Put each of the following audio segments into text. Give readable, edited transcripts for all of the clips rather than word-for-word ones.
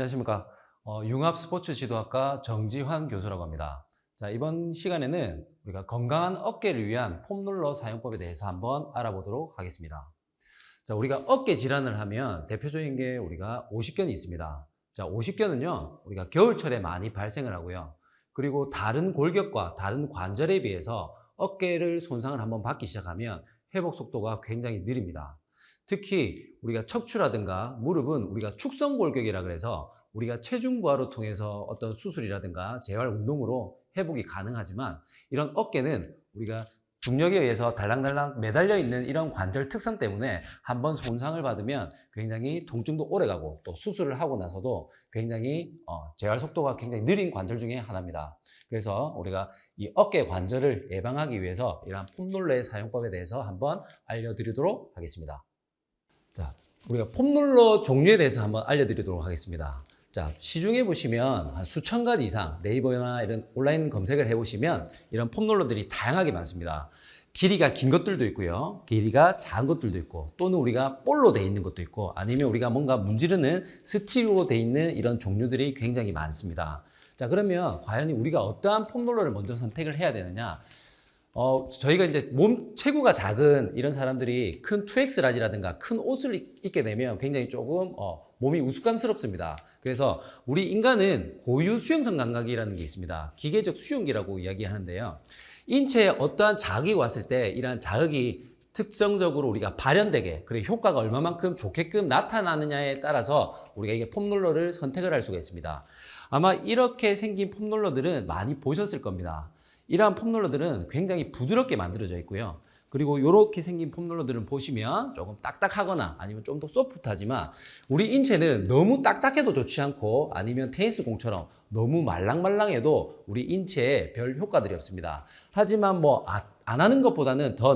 안녕하십니까. 융합스포츠 지도학과 정지환 교수라고 합니다. 자, 이번 시간에는 우리가 건강한 어깨를 위한 폼롤러 사용법에 대해서 한번 알아보도록 하겠습니다. 자, 우리가 어깨 질환을 하면 대표적인 게 우리가 오십견이 있습니다. 자, 오십견은요, 우리가 겨울철에 많이 발생을 하고요. 그리고 다른 골격과 다른 관절에 비해서 어깨를 손상을 한번 받기 시작하면 회복 속도가 굉장히 느립니다. 특히 우리가 척추라든가 무릎은 우리가 축성골격이라 그래서 우리가 체중 부하를 통해서 어떤 수술이라든가 재활 운동으로 회복이 가능하지만 이런 어깨는 우리가 중력에 의해서 달랑달랑 매달려 있는 이런 관절 특성 때문에 한번 손상을 받으면 굉장히 통증도 오래가고 또 수술을 하고 나서도 굉장히 재활 속도가 굉장히 느린 관절 중에 하나입니다. 그래서 우리가 이 어깨 관절을 예방하기 위해서 이러한 폼롤러의 사용법에 대해서 한번 알려드리도록 하겠습니다. 자, 우리가 폼롤러 종류에 대해서 한번 알려드리도록 하겠습니다. 자, 시중에 보시면 한 수천 가지 이상 네이버나 이런 온라인 검색을 해보시면 이런 폼롤러들이 다양하게 많습니다. 길이가 긴 것들도 있고요. 길이가 작은 것들도 있고 또는 우리가 볼로 되어 있는 것도 있고 아니면 우리가 뭔가 문지르는 스틸로 되어 있는 이런 종류들이 굉장히 많습니다. 자, 그러면 과연 우리가 어떠한 폼롤러를 먼저 선택을 해야 되느냐? 저희가 이제 체구가 작은 이런 사람들이 큰 2X 라지라든가 큰 옷을 입게 되면 굉장히 조금 몸이 우스꽝스럽습니다. 그래서 우리 인간은 고유 수용성 감각이라는 게 있습니다. 기계적 수용기라고 이야기하는데요. 인체에 어떠한 자극이 왔을 때 이러한 자극이 특성적으로 우리가 발현되게 그리고 효과가 얼마만큼 좋게끔 나타나느냐에 따라서 우리가 이게 폼롤러를 선택을 할 수가 있습니다. 아마 이렇게 생긴 폼롤러들은 많이 보셨을 겁니다. 이러한 폼롤러들은 굉장히 부드럽게 만들어져 있고요. 그리고 이렇게 생긴 폼롤러들은 보시면 조금 딱딱하거나 아니면 좀 더 소프트하지만 우리 인체는 너무 딱딱해도 좋지 않고 아니면 테니스 공처럼 너무 말랑말랑해도 우리 인체에 별 효과들이 없습니다. 하지만 뭐 안 하는 것보다는 더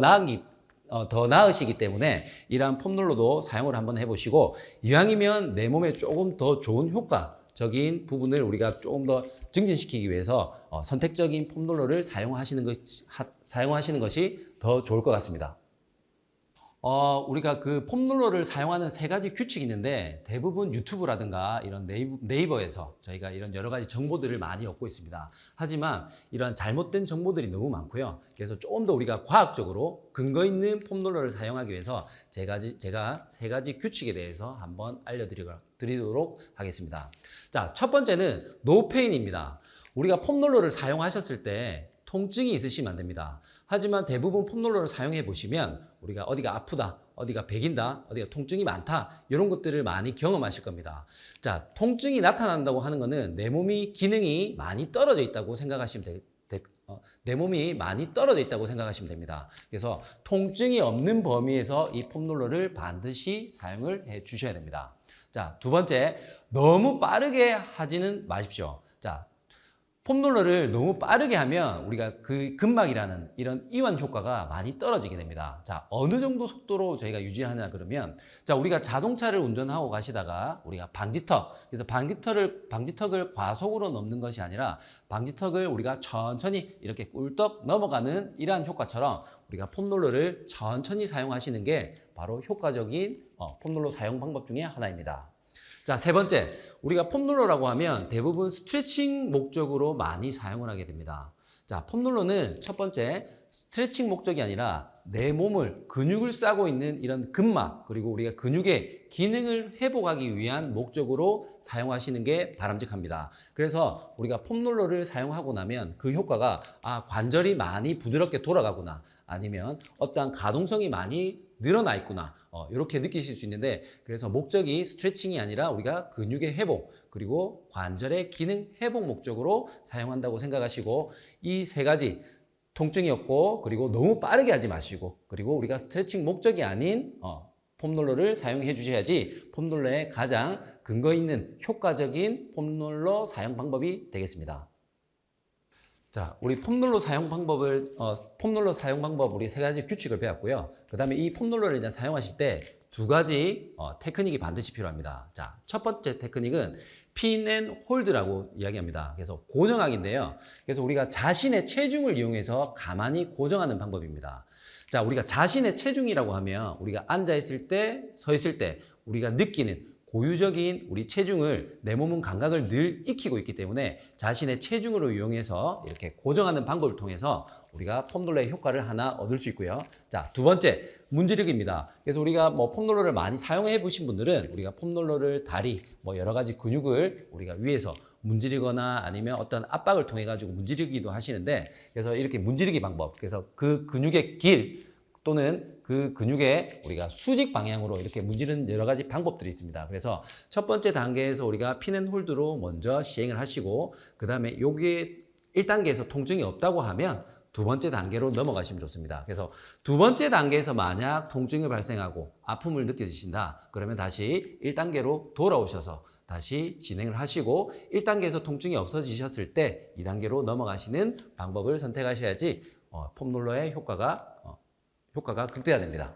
나으시기 때문에 이러한 폼롤러도 사용을 한번 해보시고 이왕이면 내 몸에 조금 더 좋은 효과적인 부분을 우리가 조금 더 증진시키기 위해서 선택적인 폼롤러를 사용하시는 것이 더 좋을 것 같습니다. 우리가 그 폼롤러를 사용하는 세 가지 규칙이 있는데 대부분 유튜브라든가 이런 네이버에서 저희가 이런 여러 가지 정보들을 많이 얻고 있습니다. 하지만 이런 잘못된 정보들이 너무 많고요. 그래서 조금 더 우리가 과학적으로 근거 있는 폼롤러를 사용하기 위해서 제가 세 가지 규칙에 대해서 한번 알려드리도록 하겠습니다. 자, 첫 번째는 노페인입니다. 우리가 폼롤러를 사용하셨을 때 통증이 있으시면 안 됩니다. 하지만 대부분 폼롤러를 사용해 보시면 우리가 어디가 아프다, 어디가 베긴다, 어디가 통증이 많다 이런 것들을 많이 경험하실 겁니다. 자, 통증이 나타난다고 하는 것은 내 몸이 기능이 많이 떨어져 있다고 생각하시면 됩니다. 그래서 통증이 없는 범위에서 이 폼롤러를 반드시 사용을 해 주셔야 됩니다. 자, 두 번째, 너무 빠르게 하지는 마십시오. 자, 폼롤러를 너무 빠르게 하면 우리가 그 근막이라는 이런 이완 효과가 많이 떨어지게 됩니다. 자, 어느 정도 속도로 저희가 유지하냐 그러면 자, 우리가 자동차를 운전하고 가시다가 우리가 그래서 방지턱을 과속으로 넘는 것이 아니라 방지턱을 우리가 천천히 이렇게 꿀떡 넘어가는 이러한 효과처럼 우리가 폼롤러를 천천히 사용하시는 게 바로 효과적인 폼롤러 사용 방법 중에 하나입니다. 자, 세 번째, 우리가 폼롤러라고 하면 대부분 스트레칭 목적으로 많이 사용을 하게 됩니다. 자, 폼롤러는 첫 번째, 스트레칭 목적이 아니라 내 몸을 근육을 싸고 있는 이런 근막 그리고 우리가 근육의 기능을 회복하기 위한 목적으로 사용하시는 게 바람직합니다. 그래서 우리가 폼롤러를 사용하고 나면 그 효과가 관절이 많이 부드럽게 돌아가구나 아니면 어떠한 가동성이 많이 늘어나 있구나 이렇게 느끼실 수 있는데 그래서 목적이 스트레칭이 아니라 우리가 근육의 회복 그리고 관절의 기능 회복 목적으로 사용한다고 생각하시고 이 세 가지 통증이 없고 그리고 너무 빠르게 하지 마시고 그리고 우리가 스트레칭 목적이 아닌 폼롤러를 사용해 주셔야지 폼롤러의 가장 근거 있는 효과적인 폼롤러 사용 방법이 되겠습니다. 자, 우리 폼롤러 사용 방법 우리 세 가지 규칙을 배웠고요. 그 다음에 이 폼롤러를 이제 사용하실 때 두 가지 테크닉이 반드시 필요합니다. 자, 첫 번째 테크닉은 핀 앤 홀드라고 이야기합니다. 그래서 고정하기인데요. 그래서 우리가 자신의 체중을 이용해서 가만히 고정하는 방법입니다. 자, 우리가 자신의 체중이라고 하면 우리가 앉아 있을 때, 서 있을 때 우리가 느끼는 고유적인 우리 체중을 내 몸은 감각을 늘 익히고 있기 때문에 자신의 체중으로 이용해서 이렇게 고정하는 방법을 통해서 우리가 폼롤러의 효과를 하나 얻을 수 있고요. 자, 두 번째 문지르기입니다. 그래서 우리가 뭐 폼롤러를 많이 사용해 보신 분들은 우리가 폼롤러를 다리 뭐 여러 가지 근육을 우리가 위에서 문지르거나 아니면 어떤 압박을 통해 가지고 문지르기도 하시는데, 그래서 이렇게 문지르기 방법, 그래서 그 근육의 길 또는 그 근육의 우리가 수직 방향으로 이렇게 문지르는 여러 가지 방법들이 있습니다. 그래서 첫 번째 단계에서 우리가 핀앤홀드로 먼저 시행을 하시고, 그 다음에 요게 1단계에서 통증이 없다고 하면 두 번째 단계로 넘어가시면 좋습니다. 그래서 두 번째 단계에서 만약 통증이 발생하고 아픔을 느껴지신다, 그러면 다시 1단계로 돌아오셔서 다시 진행을 하시고, 1단계에서 통증이 없어지셨을 때 2단계로 넘어가시는 방법을 선택하셔야지 폼롤러의 효과가 극대화됩니다.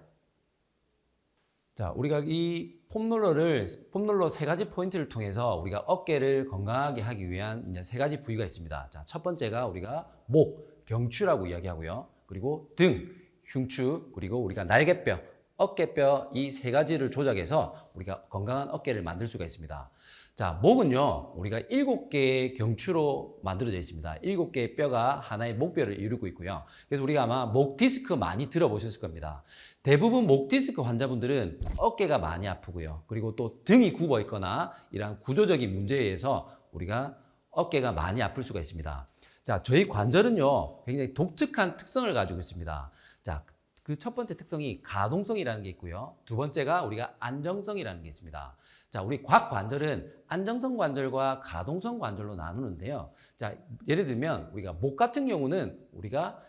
자, 우리가 이 폼롤러 세 가지 포인트를 통해서 우리가 어깨를 건강하게 하기 위한 이제 세 가지 부위가 있습니다. 자, 첫 번째가 우리가 목, 경추라고 이야기하고요. 그리고 등, 흉추, 그리고 우리가 날개뼈, 어깨뼈, 이 세 가지를 조작해서 우리가 건강한 어깨를 만들 수가 있습니다. 자, 목은요, 우리가 7개의 경추로 만들어져 있습니다. 7개의 뼈가 하나의 목뼈를 이루고 있고요. 그래서 우리가 아마 목 디스크 많이 들어보셨을 겁니다. 대부분 목 디스크 환자분들은 어깨가 많이 아프고요. 그리고 또 등이 굽어 있거나 이러한 구조적인 문제에 의해서 우리가 어깨가 많이 아플 수가 있습니다. 자, 저희 관절은요, 굉장히 독특한 특성을 가지고 있습니다. 자, 그 첫 번째 특성이 가동성이라는 게 있고요. 두 번째가 우리가 안정성이라는 게 있습니다. 자, 우리 곽 관절은 안정성 관절과 가동성 관절로 나누는데요. 자, 예를 들면 우리가 목 같은 경우는 우리가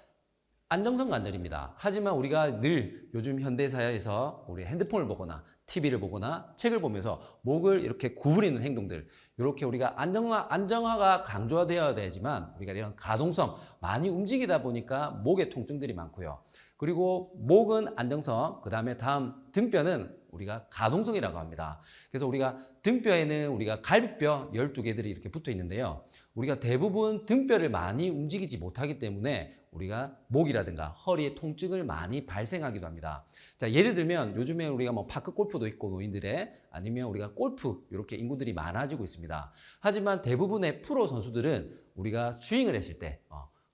안정성 관절입니다. 하지만 우리가 늘 요즘 현대사회에서 우리 핸드폰을 보거나 TV를 보거나 책을 보면서 목을 이렇게 구부리는 행동들, 이렇게 우리가 안정화가 강조되어야 되지만 우리가 이런 가동성, 많이 움직이다 보니까 목에 통증들이 많고요. 그리고 목은 안정성, 그 다음에 다음 등뼈는 우리가 가동성이라고 합니다. 그래서 우리가 등뼈에는 우리가 갈비뼈 12개들이 이렇게 붙어 있는데요. 우리가 대부분 등뼈를 많이 움직이지 못하기 때문에 우리가 목이라든가 허리에 통증을 많이 발생하기도 합니다. 자, 예를 들면 요즘에 우리가 뭐 파크 골프도 있고 노인들의, 아니면 우리가 골프 이렇게 인구들이 많아지고 있습니다. 하지만 대부분의 프로 선수들은 우리가 스윙을 했을 때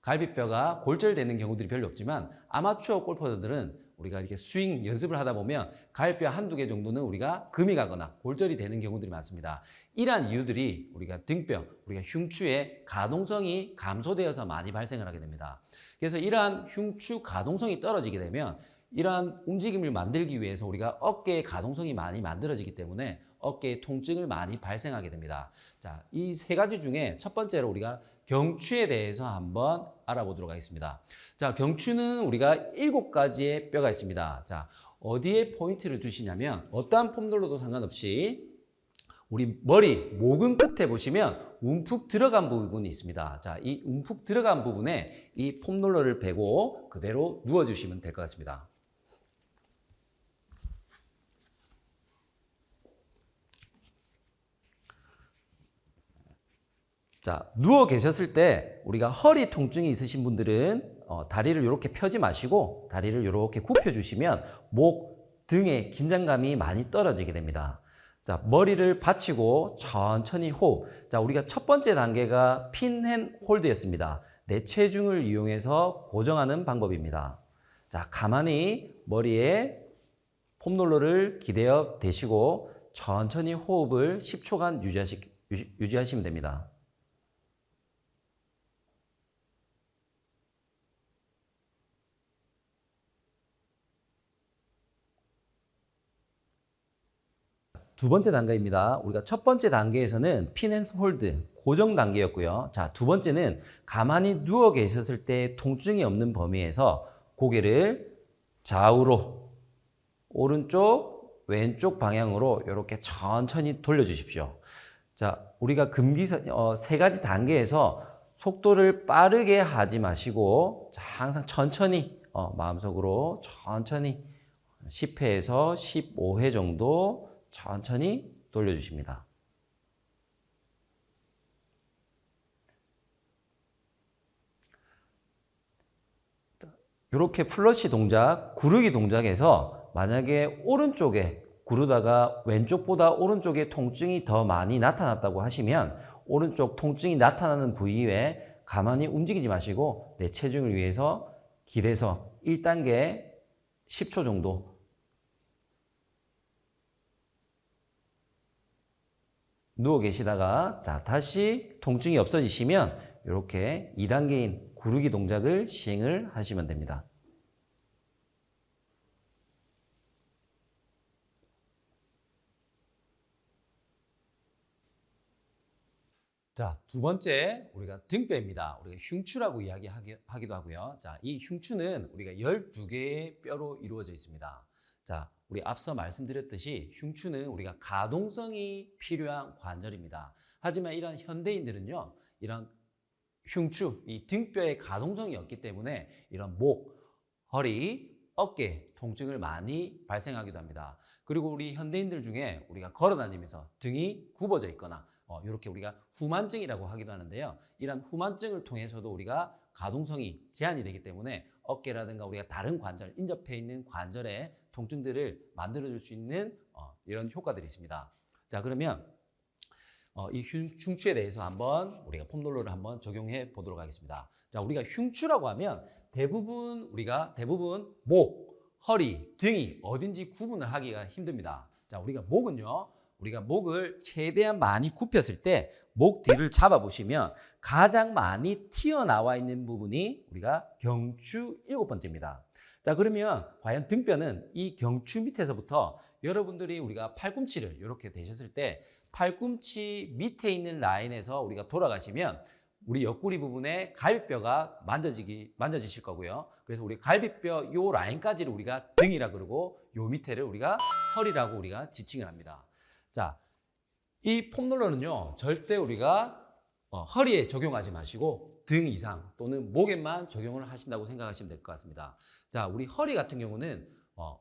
갈비뼈가 골절되는 경우들이 별로 없지만, 아마추어 골퍼들은 우리가 이렇게 스윙 연습을 하다 보면 갈비뼈 한두 개 정도는 우리가 금이 가거나 골절이 되는 경우들이 많습니다. 이러한 이유들이 우리가 등뼈, 우리가 흉추의 가동성이 감소되어서 많이 발생을 하게 됩니다. 그래서 이러한 흉추 가동성이 떨어지게 되면 이러한 움직임을 만들기 위해서 우리가 어깨의 가동성이 많이 만들어지기 때문에 어깨에 통증을 많이 발생하게 됩니다. 자, 이 세 가지 중에 첫 번째로 우리가 경추에 대해서 한번 알아보도록 하겠습니다. 자, 경추는 우리가 7가지의 뼈가 있습니다. 자, 어디에 포인트를 두시냐면 어떠한 폼롤러도 상관없이 우리 머리, 목은 끝에 보시면 움푹 들어간 부분이 있습니다. 자, 이 움푹 들어간 부분에 이 폼롤러를 베고 그대로 누워주시면 될 것 같습니다. 자, 누워 계셨을 때 우리가 허리 통증이 있으신 분들은 다리를 이렇게 펴지 마시고 다리를 이렇게 굽혀 주시면 목, 등의 긴장감이 많이 떨어지게 됩니다. 자, 머리를 받치고 천천히 호흡. 자, 우리가 첫 번째 단계가 핀앤홀드였습니다. 내 체중을 이용해서 고정하는 방법입니다. 자, 가만히 머리에 폼롤러를 기대어 대시고 천천히 호흡을 10초간 유지하시면 됩니다. 두 번째 단계입니다. 우리가 첫 번째 단계에서는 핀앤홀드 고정 단계였고요. 자, 두 번째는 가만히 누워 계셨을 때 통증이 없는 범위에서 고개를 좌우로 오른쪽 왼쪽 방향으로 이렇게 천천히 돌려주십시오. 자, 우리가 세 가지 단계에서 속도를 빠르게 하지 마시고 항상 천천히 마음속으로 천천히 10회에서 15회 정도 천천히 돌려주십니다. 이렇게 플러시 동작, 구르기 동작에서 만약에 오른쪽에 구르다가 왼쪽보다 오른쪽에 통증이 더 많이 나타났다고 하시면 오른쪽 통증이 나타나는 부위에 가만히 움직이지 마시고 내 체중을 위해서 길에서 1단계 10초 정도 누워 계시다가 자, 다시 통증이 없어지시면 이렇게 2단계인 구르기 동작을 시행을 하시면 됩니다. 자, 두 번째 우리가 등뼈입니다. 우리가 흉추라고 이야기하기도 하고요. 자, 이 흉추는 우리가 12개의 뼈로 이루어져 있습니다. 자, 우리 앞서 말씀드렸듯이 흉추는 우리가 가동성이 필요한 관절입니다. 하지만 이런 현대인들은요, 이런 흉추, 이 등뼈의 가동성이 없기 때문에 이런 목, 허리, 어깨 통증을 많이 발생하기도 합니다. 그리고 우리 현대인들 중에 우리가 걸어 다니면서 등이 굽어져 있거나 이렇게 우리가 후만증이라고 하기도 하는데요. 이런 후만증을 통해서도 우리가 가동성이 제한이 되기 때문에 어깨라든가 우리가 다른 관절, 인접해 있는 관절의 통증들을 만들어줄 수 있는 이런 효과들이 있습니다. 자, 그러면 이 흉추에 대해서 한번 우리가 폼롤러를 한번 적용해 보도록 하겠습니다. 자, 우리가 흉추라고 하면 대부분 목, 허리, 등이 어딘지 구분을 하기가 힘듭니다. 자, 우리가 목을 최대한 많이 굽혔을 때 목 뒤를 잡아보시면 가장 많이 튀어나와 있는 부분이 우리가 경추 7번째입니다. 자, 그러면 과연 등뼈는 이 경추 밑에서부터 여러분들이 우리가 팔꿈치를 이렇게 대셨을 때 팔꿈치 밑에 있는 라인에서 우리가 돌아가시면 우리 옆구리 부분에 갈비뼈가 만져지실 거고요. 그래서 우리 갈비뼈 요 라인까지를 우리가 등이라 그러고 요 밑에를 우리가 허리라고 우리가 지칭을 합니다. 자, 이 폼롤러는요, 절대 우리가 허리에 적용하지 마시고 등 이상 또는 목에만 적용을 하신다고 생각하시면 될 것 같습니다. 자, 우리 허리 같은 경우는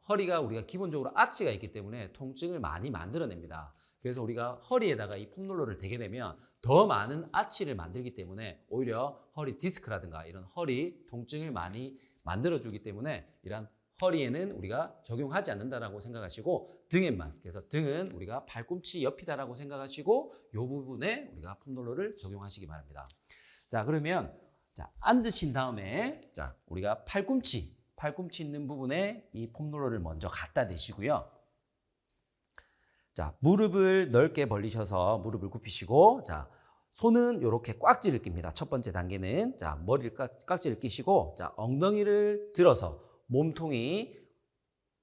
허리가 우리가 기본적으로 아치가 있기 때문에 통증을 많이 만들어냅니다. 그래서 우리가 허리에다가 이 폼롤러를 대게 되면 더 많은 아치를 만들기 때문에 오히려 허리 디스크라든가 이런 허리 통증을 많이 만들어주기 때문에 이런 허리에는 우리가 적용하지 않는다라고 생각하시고 등에만, 그래서 등은 우리가 팔꿈치 옆이다라고 생각하시고 이 부분에 우리가 폼롤러를 적용하시기 바랍니다. 자, 그러면 자, 앉으신 다음에 자, 우리가 팔꿈치 있는 부분에 이 폼롤러를 먼저 갖다 대시고요. 자, 무릎을 넓게 벌리셔서 무릎을 굽히시고 자, 손은 이렇게 꽉지를 낍니다. 첫 번째 단계는 자, 머리를 깍지를 끼시고 자, 엉덩이를 들어서 몸통이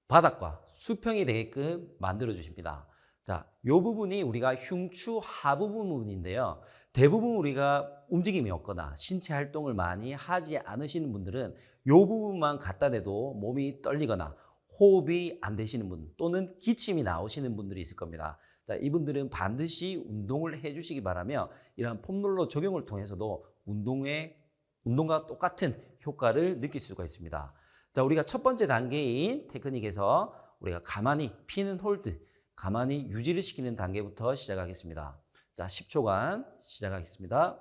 바닥과 수평이 되게끔 만들어 주십니다. 자, 이 부분이 우리가 흉추 하부 부분인데요. 대부분 우리가 움직임이 없거나 신체 활동을 많이 하지 않으시는 분들은 이 부분만 갖다 대도 몸이 떨리거나 호흡이 안 되시는 분 또는 기침이 나오시는 분들이 있을 겁니다. 자, 이분들은 반드시 운동을 해주시기 바라며 이런 폼롤러 적용을 통해서도 운동과 똑같은 효과를 느낄 수가 있습니다. 자, 우리가 첫 번째 단계인 테크닉에서 우리가 가만히 피는 홀드, 가만히 유지를 시키는 단계부터 시작하겠습니다. 자, 10초간 시작하겠습니다.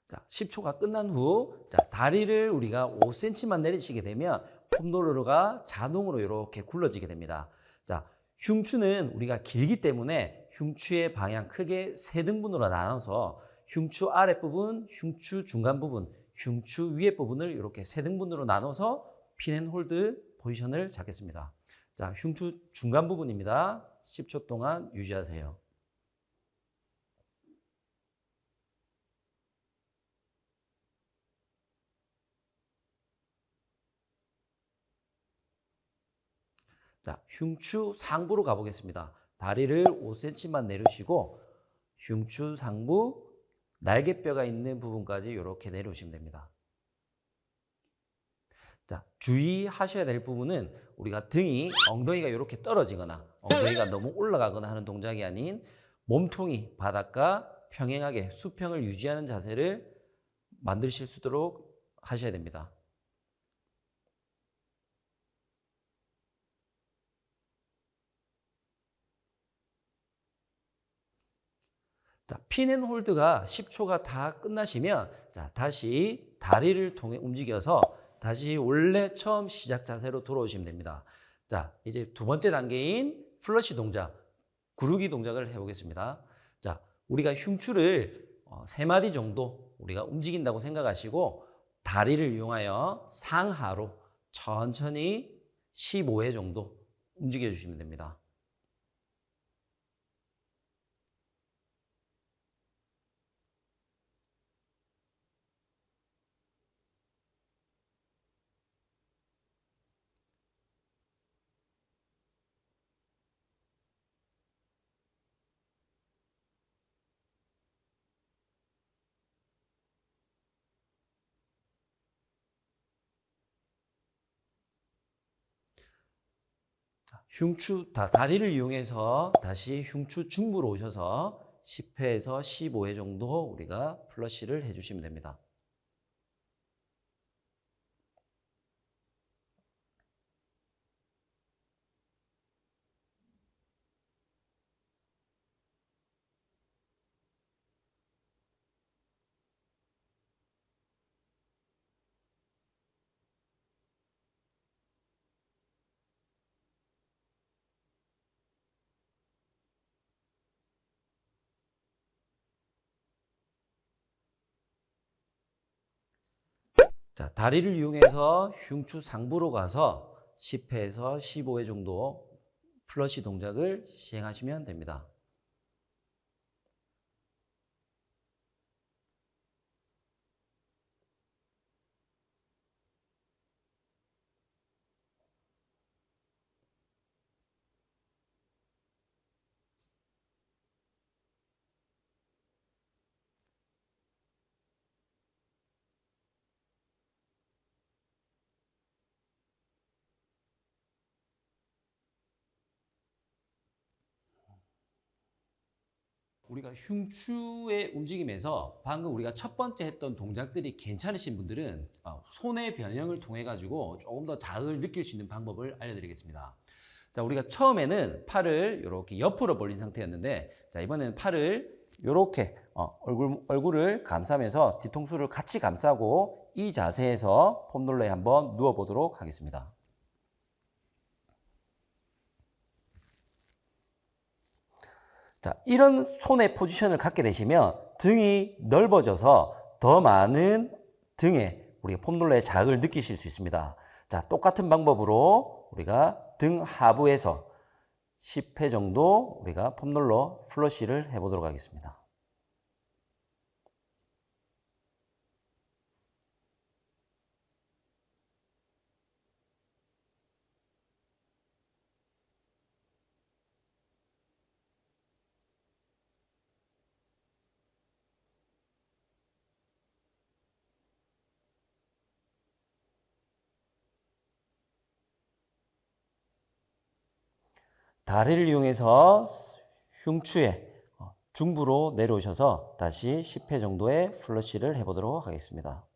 자, 10초가 끝난 후, 자, 다리를 우리가 5cm만 내리시게 되면 폼롤러가 자동으로 이렇게 굴러지게 됩니다. 자, 흉추는 우리가 길기 때문에 흉추의 방향 크게 세 등분으로 나눠서 흉추 아랫부분, 흉추 중간 부분, 흉추 위에 부분을 이렇게 세 등분으로 나눠서 핀앤홀드 포지션을 잡겠습니다. 자, 흉추 중간 부분입니다. 10초 동안 유지하세요. 자, 흉추 상부로 가보겠습니다. 다리를 5cm만 내려주시고 흉추 상부 날개뼈가 있는 부분까지 이렇게 내려오시면 됩니다. 자, 주의하셔야 될 부분은 우리가 엉덩이가 이렇게 떨어지거나 엉덩이가 너무 올라가거나 하는 동작이 아닌 몸통이 바닥과 평행하게 수평을 유지하는 자세를 만드실 수 있도록 하셔야 됩니다. 자, 핀앤홀드가 10초가 다 끝나시면 자, 다시 다리를 통해 움직여서 다시 원래 처음 시작 자세로 돌아오시면 됩니다. 자, 이제 두 번째 단계인 플러시 동작, 구르기 동작을 해보겠습니다. 자, 우리가 흉추를 3마디 정도 우리가 움직인다고 생각하시고 다리를 이용하여 상하로 천천히 15회 정도 움직여 주시면 됩니다. 다리를 이용해서 다시 흉추 중부로 오셔서 10회에서 15회 정도 우리가 플러시를 해주시면 됩니다. 자, 다리를 이용해서 흉추 상부로 가서 10회에서 15회 정도 플러시 동작을 시행하시면 됩니다. 우리가 흉추의 움직임에서 방금 우리가 첫 번째 했던 동작들이 괜찮으신 분들은 손의 변형을 통해 가지고 조금 더 자극을 느낄 수 있는 방법을 알려드리겠습니다. 자, 우리가 처음에는 팔을 이렇게 옆으로 벌린 상태였는데, 자, 이번에는 팔을 이렇게 얼굴을 감싸면서 뒤통수를 같이 감싸고 이 자세에서 폼롤러에 한번 누워 보도록 하겠습니다. 자, 이런 손의 포지션을 갖게 되시면 등이 넓어져서 더 많은 등에 우리가 폼롤러의 자극을 느끼실 수 있습니다. 자, 똑같은 방법으로 우리가 등 하부에서 10회 정도 우리가 폼롤러 플러시를 해보도록 하겠습니다. 다리를 이용해서 흉추에 중부로 내려오셔서 다시 10회 정도의 플러시를 해보도록 하겠습니다.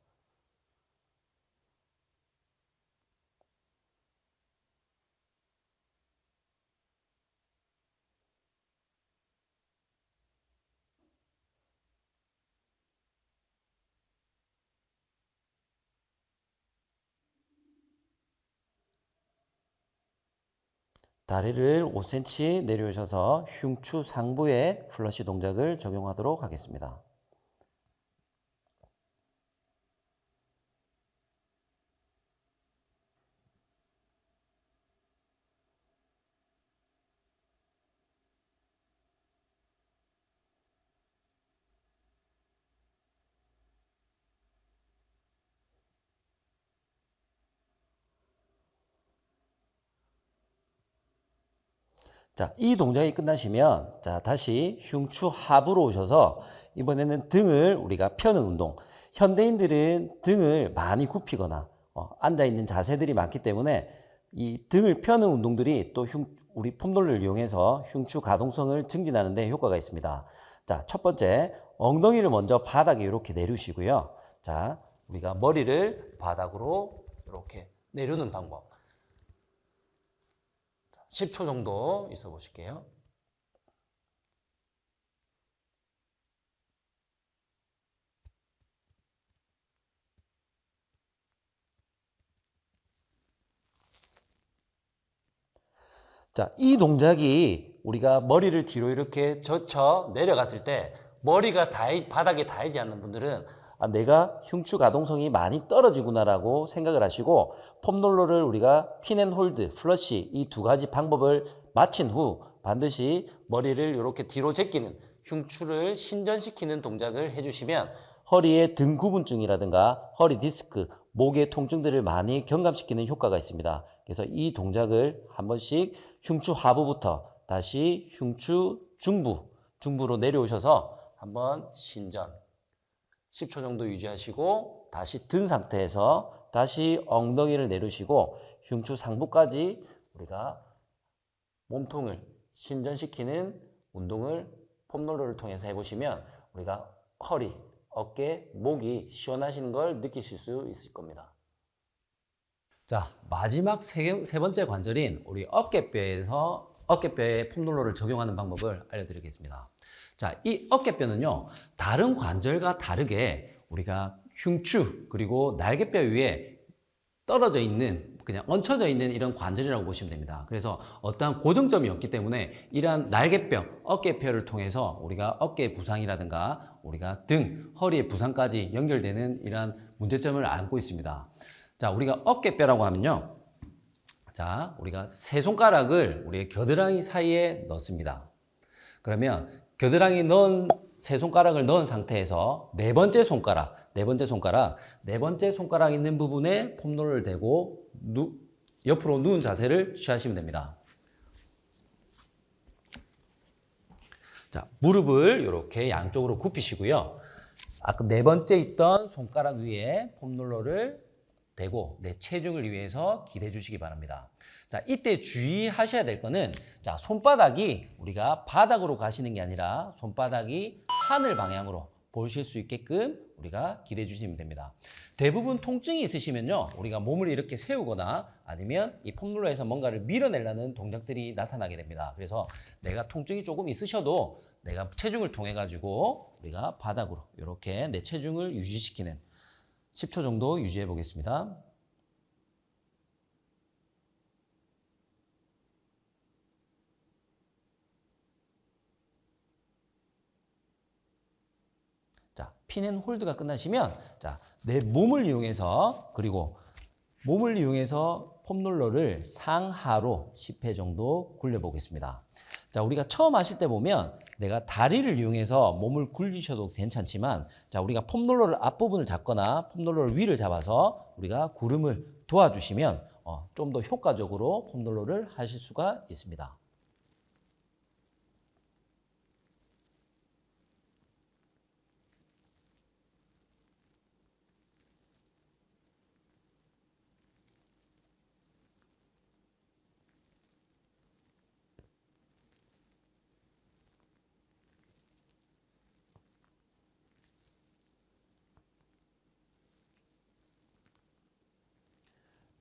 다리를 5cm 내려오셔서 흉추 상부에 플러시 동작을 적용하도록 하겠습니다. 자, 이 동작이 끝나시면 자, 다시 흉추 하부로 오셔서 이번에는 등을 우리가 펴는 운동. 현대인들은 등을 많이 굽히거나 앉아있는 자세들이 많기 때문에 이 등을 펴는 운동들이 또 우리 폼롤러를 이용해서 흉추 가동성을 증진하는 데 효과가 있습니다. 자, 첫 번째 엉덩이를 먼저 바닥에 이렇게 내리시고요. 자, 우리가 머리를 바닥으로 이렇게 내려놓는 방법. 10초 정도 있어 보실게요. 자, 이 동작이 우리가 머리를 뒤로 이렇게 젖혀 내려갔을 때 머리가 바닥에 닿이지 않는 분들은 내가 흉추 가동성이 많이 떨어지구나라고 생각을 하시고 폼롤러를 우리가 핀앤홀드, 플러시 이 두 가지 방법을 마친 후 반드시 머리를 이렇게 뒤로 제끼는 흉추를 신전시키는 동작을 해주시면 허리의 등 구분증이라든가 허리 디스크, 목의 통증들을 많이 경감시키는 효과가 있습니다. 그래서 이 동작을 한 번씩 흉추 하부부터 다시 흉추 중부로 내려오셔서 한번 신전 10초 정도 유지하시고 다시 든 상태에서 다시 엉덩이를 내리시고 흉추 상부까지 우리가 몸통을 신전시키는 운동을 폼롤러를 통해서 해보시면 우리가 허리, 어깨, 목이 시원하시는 걸 느끼실 수 있을 겁니다. 자, 마지막 세 번째 관절인 우리 어깨뼈에 폼롤러를 적용하는 방법을 알려드리겠습니다. 자, 이 어깨뼈는요, 다른 관절과 다르게 우리가 흉추 그리고 날개뼈 위에 떨어져 있는, 그냥 얹혀져 있는 이런 관절이라고 보시면 됩니다. 그래서 어떠한 고정점이 없기 때문에 이러한 날개뼈, 어깨뼈를 통해서 우리가 어깨 부상이라든가 우리가 등, 허리의 부상까지 연결되는 이러한 문제점을 안고 있습니다. 자, 우리가 어깨뼈라고 하면요. 자, 우리가 세 손가락을 우리의 겨드랑이 사이에 넣습니다. 그러면 겨드랑이 넣은 세 손가락을 넣은 상태에서 네 번째 손가락 있는 부분에 폼롤러를 대고 옆으로 누운 자세를 취하시면 됩니다. 자, 무릎을 이렇게 양쪽으로 굽히시고요. 아까 네 번째 있던 손가락 위에 폼롤러를 대고 내 체중을 위해서 기대해 주시기 바랍니다. 자, 이때 주의하셔야 될 거는, 자, 손바닥이 우리가 바닥으로 가시는 게 아니라 손바닥이 하늘 방향으로 보실 수 있게끔 우리가 기대해 주시면 됩니다. 대부분 통증이 있으시면요, 우리가 몸을 이렇게 세우거나 아니면 이 폼롤러에서 뭔가를 밀어내려는 동작들이 나타나게 됩니다. 그래서 내가 통증이 조금 있으셔도 내가 체중을 통해 가지고 우리가 바닥으로 이렇게 내 체중을 유지시키는 10초 정도 유지해 보겠습니다. 자, 핀앤홀드가 끝나시면, 자, 내 몸을 이용해서, 그리고 몸을 이용해서 폼롤러를 상하로 10회 정도 굴려보겠습니다. 자, 우리가 처음 하실 때 보면 내가 다리를 이용해서 몸을 굴리셔도 괜찮지만, 자, 우리가 폼롤러를 앞부분을 잡거나 폼롤러를 위를 잡아서 우리가 구름을 도와주시면 좀 더 효과적으로 폼롤러를 하실 수가 있습니다.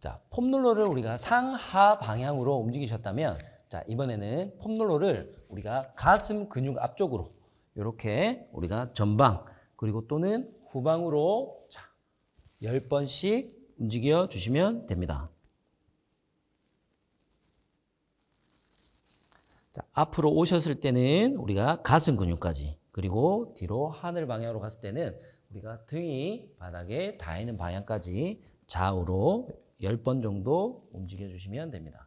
자, 폼롤러를 우리가 상하 방향으로 움직이셨다면, 자, 이번에는 폼롤러를 우리가 가슴 근육 앞쪽으로 이렇게 우리가 전방 그리고 또는 후방으로, 자, 10번씩 움직여 주시면 됩니다. 자, 앞으로 오셨을 때는 우리가 가슴 근육까지, 그리고 뒤로 하늘 방향으로 갔을 때는 우리가 등이 바닥에 닿이는 방향까지 좌우로 10번 정도 움직여 주시면 됩니다.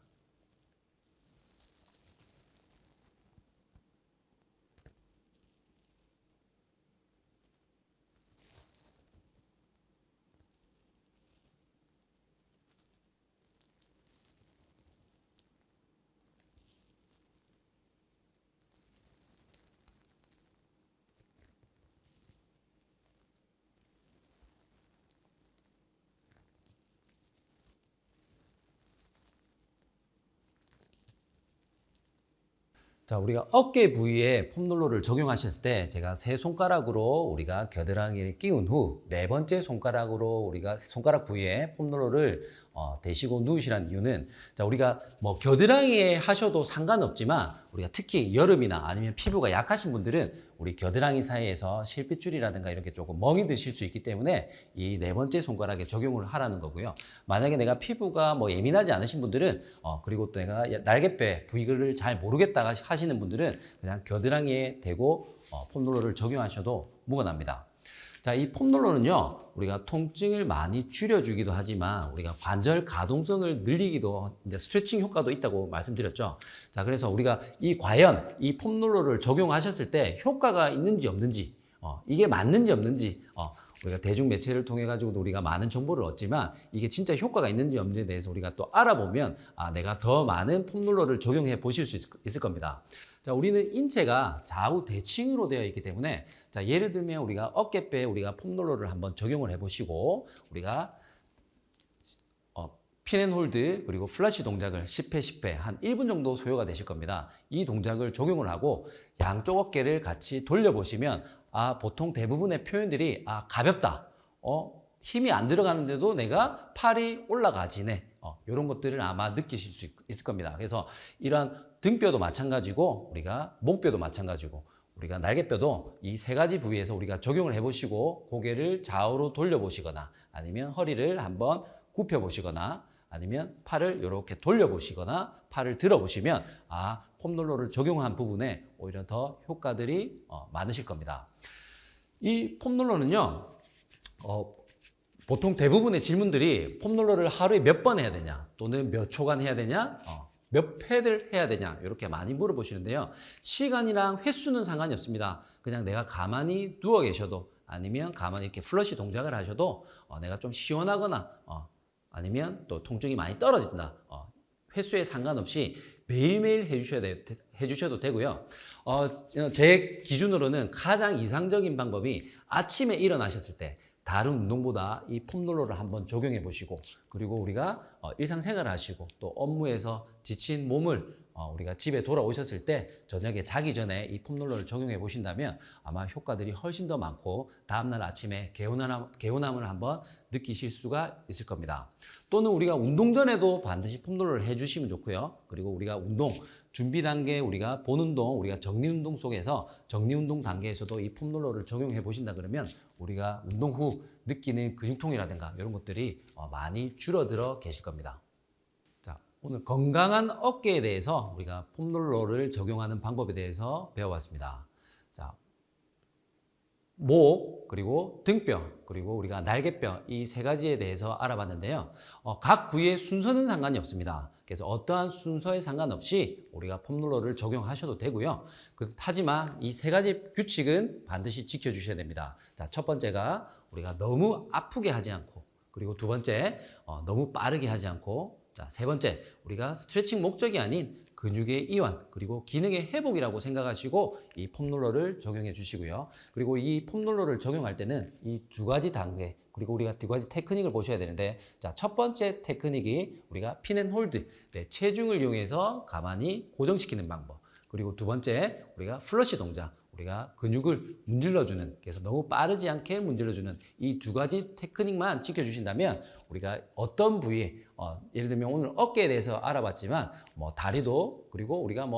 자, 우리가 어깨 부위에 폼롤러를 적용하실 때 제가 세 손가락으로 우리가 겨드랑이를 끼운 후 네 번째 손가락으로 우리가 손가락 부위에 폼롤러를 대시고 누우시라는 이유는, 자, 우리가 겨드랑이에 하셔도 상관없지만 우리가 특히 여름이나 아니면 피부가 약하신 분들은 우리 겨드랑이 사이에서 실핏줄이라든가 이렇게 조금 멍이 드실 수 있기 때문에 이 네 번째 손가락에 적용을 하라는 거고요. 만약에 내가 피부가 뭐 예민하지 않으신 분들은 그리고 또 내가 날개뼈 부위를 잘 모르겠다 하시는 분들은 그냥 겨드랑이에 대고 폼롤러를 적용하셔도 무관합니다. 자, 이 폼롤러는요, 우리가 통증을 많이 줄여주기도 하지만 우리가 관절 가동성을 늘리기도 이제 스트레칭 효과도 있다고 말씀드렸죠. 자, 그래서 우리가 과연 이 폼롤러를 적용하셨을 때 효과가 있는지 없는지, 이게 맞는지 없는지, 우리가 대중 매체를 통해 가지고도 우리가 많은 정보를 얻지만 이게 진짜 효과가 있는지 없는지에 대해서 우리가 또 알아보면 내가 더 많은 폼롤러를 적용해 보실 수 있을 겁니다. 자, 우리는 인체가 좌우 대칭으로 되어 있기 때문에 자, 예를 들면 우리가 어깨뼈에 우리가 폼롤러를 한번 적용을 해 보시고 우리가 핀앤홀드 그리고 플러시 동작을 10회 10회 한 1분 정도 소요가 되실 겁니다. 이 동작을 적용을 하고 양쪽 어깨를 같이 돌려보시면 보통 대부분의 표현들이 가볍다, 힘이 안 들어가는데도 내가 팔이 올라가지네, 이런 것들을 아마 느끼실 수 있을 겁니다. 그래서 이러한 등뼈도 마찬가지고 우리가 목뼈도 마찬가지고 우리가 날개뼈도 이 세 가지 부위에서 우리가 적용을 해보시고 고개를 좌우로 돌려보시거나 아니면 허리를 한번 굽혀보시거나 아니면 팔을 이렇게 돌려보시거나 팔을 들어보시면 폼롤러를 적용한 부분에 오히려 더 효과들이 많으실 겁니다. 이 폼롤러는요, 보통 대부분의 질문들이 폼롤러를 하루에 몇 번 해야 되냐 또는 몇 초간 해야 되냐, 몇 회를 해야 되냐 이렇게 많이 물어보시는데요. 시간이랑 횟수는 상관이 없습니다. 그냥 내가 가만히 누워 계셔도 아니면 가만히 이렇게 플러시 동작을 하셔도 내가 좀 시원하거나 아니면 또 통증이 많이 떨어진다, 횟수에 상관없이 매일매일 해주셔도 되고요. 제 기준으로는 가장 이상적인 방법이 아침에 일어나셨을 때 다른 운동보다 이 폼롤러를 한번 적용해 보시고 그리고 우리가 일상생활을 하시고 또 업무에서 지친 몸을 우리가 집에 돌아오셨을 때 저녁에 자기 전에 이 폼롤러를 적용해 보신다면 아마 효과들이 훨씬 더 많고 다음날 아침에 개운함을 한번 느끼실 수가 있을 겁니다. 또는 우리가 운동 전에도 반드시 폼롤러를 해주시면 좋고요. 그리고 우리가 운동 준비 단계 우리가 본운동 우리가 정리운동 속에서 정리운동 단계에서도 이 폼롤러를 적용해 보신다 그러면 우리가 운동 후 느끼는 근육통이라든가 이런 것들이 많이 줄어들어 계실 겁니다. 자, 오늘 건강한 어깨에 대해서 우리가 폼롤러를 적용하는 방법에 대해서 배워봤습니다. 자, 목, 그리고 등뼈, 그리고 우리가 날개뼈 이 세 가지에 대해서 알아봤는데요. 각 부위의 순서는 상관이 없습니다. 그래서 어떠한 순서에 상관없이 우리가 폼롤러를 적용하셔도 되고요. 하지만 이 세 가지 규칙은 반드시 지켜주셔야 됩니다. 자, 첫 번째가 우리가 너무 아프게 하지 않고, 그리고 두 번째 너무 빠르게 하지 않고, 자, 세 번째 우리가 스트레칭 목적이 아닌 근육의 이완 그리고 기능의 회복이라고 생각하시고 이 폼롤러를 적용해 주시고요. 그리고 이 폼롤러를 적용할 때는 이 두 가지 단계 그리고 우리가 두 가지 테크닉을 보셔야 되는데, 자, 첫 번째 테크닉이 우리가 핀앤홀드, 체중을 이용해서 가만히 고정시키는 방법. 그리고 두 번째 우리가 플러시 동작, 우리가 근육을 문질러주는, 그래서 너무 빠르지 않게 문질러주는 이 두 가지 테크닉만 지켜주신다면 우리가 어떤 부위에 예를 들면 오늘 어깨에 대해서 알아봤지만 다리도 그리고 우리가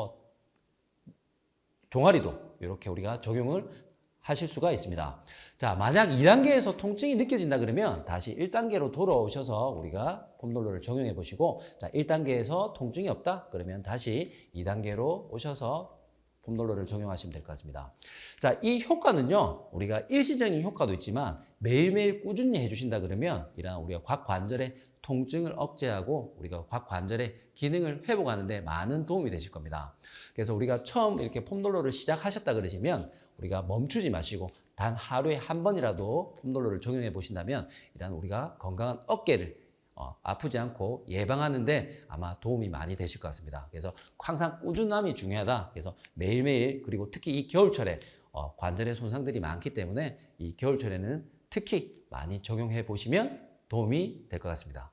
종아리도 이렇게 우리가 적용을 하실 수가 있습니다. 자, 만약 2단계에서 통증이 느껴진다 그러면 다시 1단계로 돌아오셔서 우리가 폼롤러를 적용해 보시고, 자, 1단계에서 통증이 없다 그러면 다시 2단계로 오셔서 폼롤러를 적용하시면 될 것 같습니다. 자, 이 효과는요, 우리가 일시적인 효과도 있지만 매일매일 꾸준히 해주신다 그러면 이런 우리가 곽 관절의 통증을 억제하고 우리가 곽 관절의 기능을 회복하는 데 많은 도움이 되실 겁니다. 그래서 우리가 처음 이렇게 폼롤러를 시작하셨다 그러시면 우리가 멈추지 마시고 단 하루에 한 번이라도 폼롤러를 적용해 보신다면 이런 우리가 건강한 어깨를 아프지 않고 예방하는데 아마 도움이 많이 되실 것 같습니다. 그래서 항상 꾸준함이 중요하다. 그래서 매일매일, 그리고 특히 이 겨울철에 관절의 손상들이 많기 때문에 이 겨울철에는 특히 많이 적용해 보시면 도움이 될 것 같습니다.